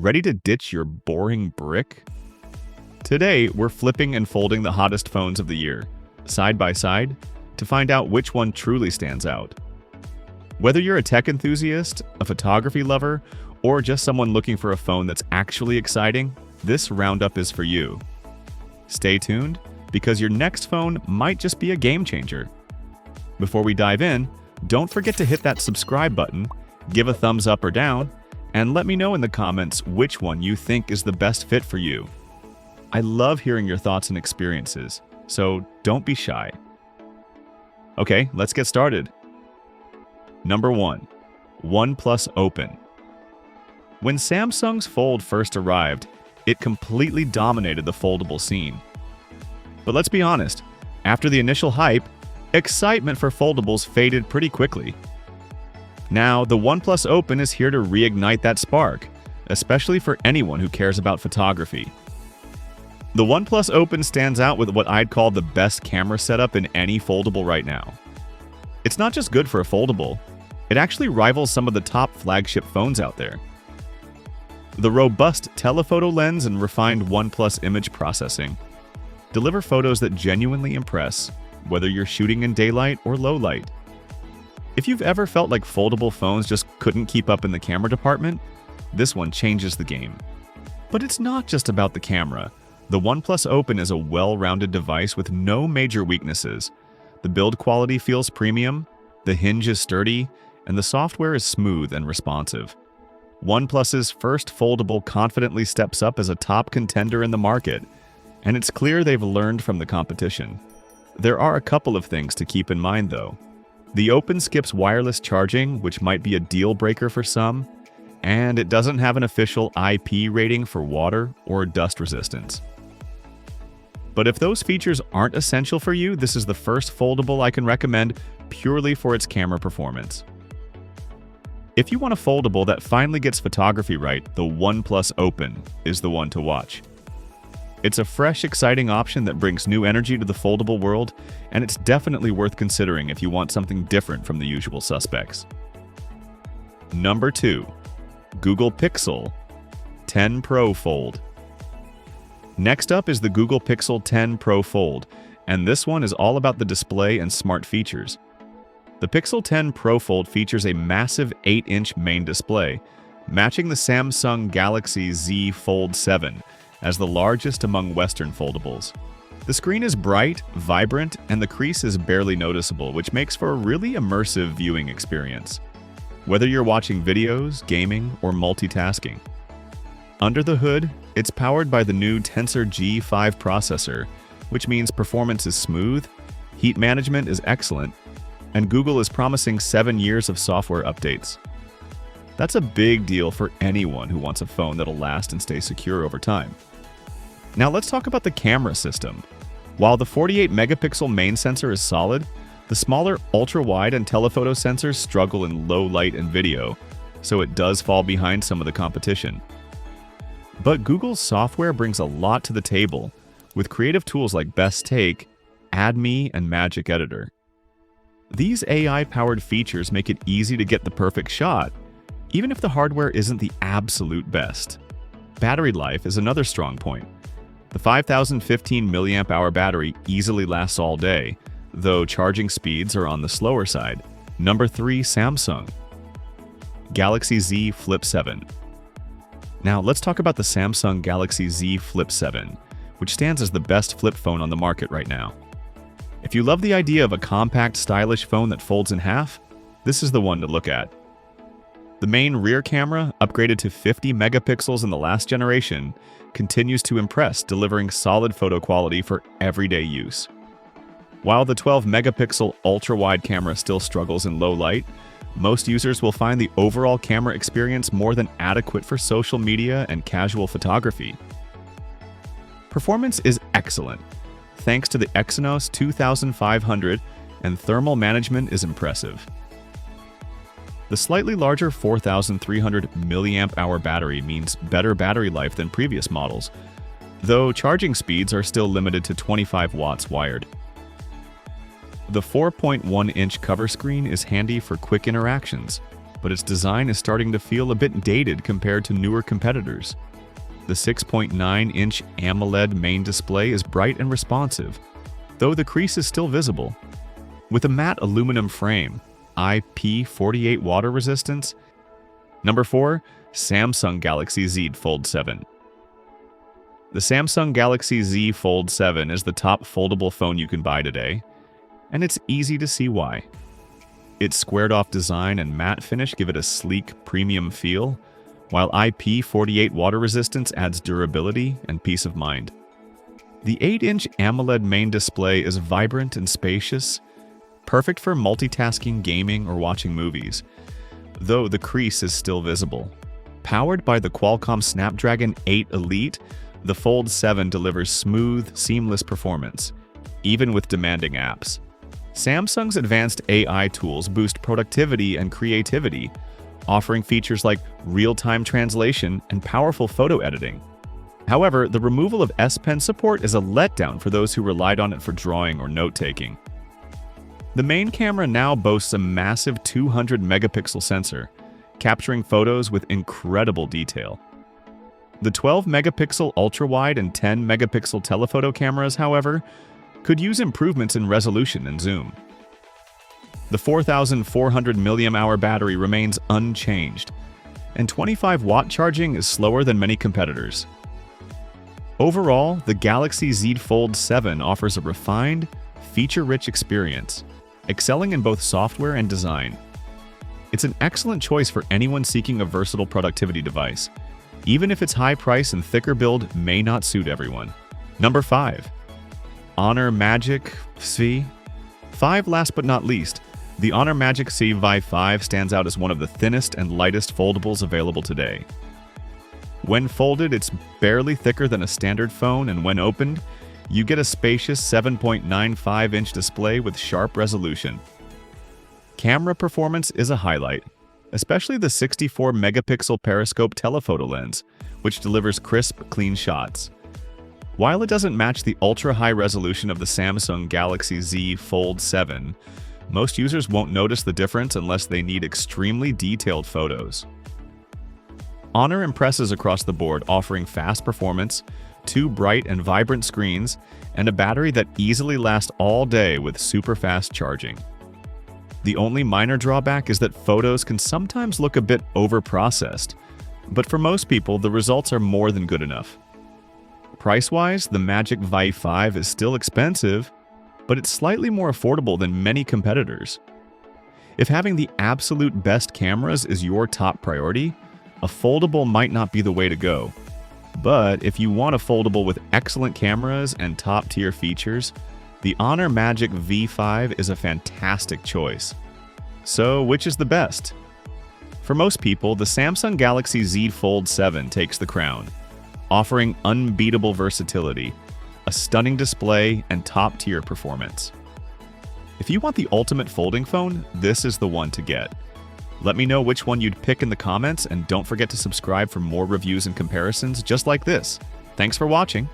Ready to ditch your boring brick? Today, we're flipping and folding the hottest phones of the year, side by side, to find out which one truly stands out. Whether you're a tech enthusiast, a photography lover, or just someone looking for a phone that's actually exciting, this roundup is for you. Stay tuned, because your next phone might just be a game changer. Before we dive in, don't forget to hit that subscribe button, give a thumbs up or down, and let me know in the comments which one you think is the best fit for you. I love hearing your thoughts and experiences, so don't be shy. Okay, let's get started. Number 1. OnePlus Open. When Samsung's Fold first arrived, it completely dominated the foldable scene. But let's be honest, after the initial hype, excitement for foldables faded pretty quickly. Now, the OnePlus Open is here to reignite that spark, especially for anyone who cares about photography. The OnePlus Open stands out with what I'd call the best camera setup in any foldable right now. It's not just good for a foldable, it actually rivals some of the top flagship phones out there. The robust telephoto lens and refined OnePlus image processing deliver photos that genuinely impress, whether you're shooting in daylight or low light. If you've ever felt like foldable phones just couldn't keep up in the camera department, this one changes the game. But it's not just about the camera. The OnePlus Open is a well-rounded device with no major weaknesses. The build quality feels premium, the hinge is sturdy, and the software is smooth and responsive. OnePlus's first foldable confidently steps up as a top contender in the market, and it's clear they've learned from the competition. There are a couple of things to keep in mind though. The Open skips wireless charging, which might be a deal breaker for some, and it doesn't have an official IP rating for water or dust resistance. But if those features aren't essential for you, this is the first foldable I can recommend purely for its camera performance. If you want a foldable that finally gets photography right, the OnePlus Open is the one to watch. It's a fresh, exciting option that brings new energy to the foldable world, and it's definitely worth considering if you want something different from the usual suspects. Number 2. Google Pixel 10 Pro Fold. Next up is the Google Pixel 10 Pro Fold, and this one is all about the display and smart features. The Pixel 10 Pro Fold features a massive 8-inch main display, matching the Samsung Galaxy Z Fold 7, as the largest among Western foldables. The screen is bright, vibrant, and the crease is barely noticeable, which makes for a really immersive viewing experience, whether you're watching videos, gaming, or multitasking. Under the hood, it's powered by the new Tensor G5 processor, which means performance is smooth, heat management is excellent, and Google is promising 7 years of software updates. That's a big deal for anyone who wants a phone that'll last and stay secure over time. Now let's talk about the camera system. While the 48-megapixel main sensor is solid, the smaller ultra-wide and telephoto sensors struggle in low light and video, so it does fall behind some of the competition. But Google's software brings a lot to the table, with creative tools like Best Take, Add Me, and Magic Editor. These AI-powered features make it easy to get the perfect shot, even if the hardware isn't the absolute best. Battery life is another strong point. The 5015 mAh battery easily lasts all day, though charging speeds are on the slower side. Number 3. Samsung Galaxy Z Flip 7. Now let's talk about the Samsung Galaxy Z Flip 7, which stands as the best flip phone on the market right now. If you love the idea of a compact, stylish phone that folds in half, this is the one to look at. The main rear camera, upgraded to 50 megapixels in the last generation, continues to impress, delivering solid photo quality for everyday use. While the 12-megapixel ultra-wide camera still struggles in low light, most users will find the overall camera experience more than adequate for social media and casual photography. Performance is excellent, thanks to the Exynos 2500, and thermal management is impressive. The slightly larger 4,300 mAh battery means better battery life than previous models, though charging speeds are still limited to 25 watts wired. The 4.1-inch cover screen is handy for quick interactions, but its design is starting to feel a bit dated compared to newer competitors. The 6.9-inch AMOLED main display is bright and responsive, though the crease is still visible. With a matte aluminum frame, IP48 water resistance. Number 4. Samsung Galaxy Z Fold 7. The Samsung Galaxy Z Fold 7 is the top foldable phone you can buy today, and it's easy to see why. Its squared-off design and matte finish give it a sleek, premium feel, while IP48 water resistance adds durability and peace of mind. The 8-inch AMOLED main display is vibrant and spacious, perfect for multitasking, gaming, or watching movies, though the crease is still visible. Powered by the Qualcomm Snapdragon 8 Elite, the Fold 7 delivers smooth, seamless performance, even with demanding apps. Samsung's advanced AI tools boost productivity and creativity, offering features like real-time translation and powerful photo editing. However, the removal of S Pen support is a letdown for those who relied on it for drawing or note-taking. The main camera now boasts a massive 200-megapixel sensor, capturing photos with incredible detail. The 12-megapixel ultra-wide and 10-megapixel telephoto cameras, however, could use improvements in resolution and zoom. The 4,400 mAh battery remains unchanged, and 25-watt charging is slower than many competitors. Overall, the Galaxy Z Fold 7 offers a refined, feature-rich experience, excelling in both software and design. It's an excellent choice for anyone seeking a versatile productivity device, even if its high price and thicker build may not suit everyone. Number 5. Honor Magic C. 5. Last but not least, the Honor Magic C Vive 5 stands out as one of the thinnest and lightest foldables available today. When folded, it's barely thicker than a standard phone, and when opened, you get a spacious 7.95-inch display with sharp resolution. Camera performance is a highlight, especially the 64-megapixel periscope telephoto lens, which delivers crisp, clean shots. While it doesn't match the ultra-high resolution of the Samsung Galaxy Z Fold 7, most users won't notice the difference unless they need extremely detailed photos. Honor impresses across the board, offering fast performance, 2 bright and vibrant screens, and a battery that easily lasts all day with super fast charging. The only minor drawback is that photos can sometimes look a bit over-processed, but for most people, the results are more than good enough. Price-wise, the Magic Vive 5 is still expensive, but it's slightly more affordable than many competitors. If having the absolute best cameras is your top priority, a foldable might not be the way to go. But if you want a foldable with excellent cameras and top-tier features, the Honor Magic V5 is a fantastic choice. So, which is the best? For most people, the Samsung Galaxy Z Fold 7 takes the crown, offering unbeatable versatility, a stunning display, and top-tier performance. If you want the ultimate folding phone, this is the one to get. Let me know which one you'd pick in the comments, and don't forget to subscribe for more reviews and comparisons just like this. Thanks for watching.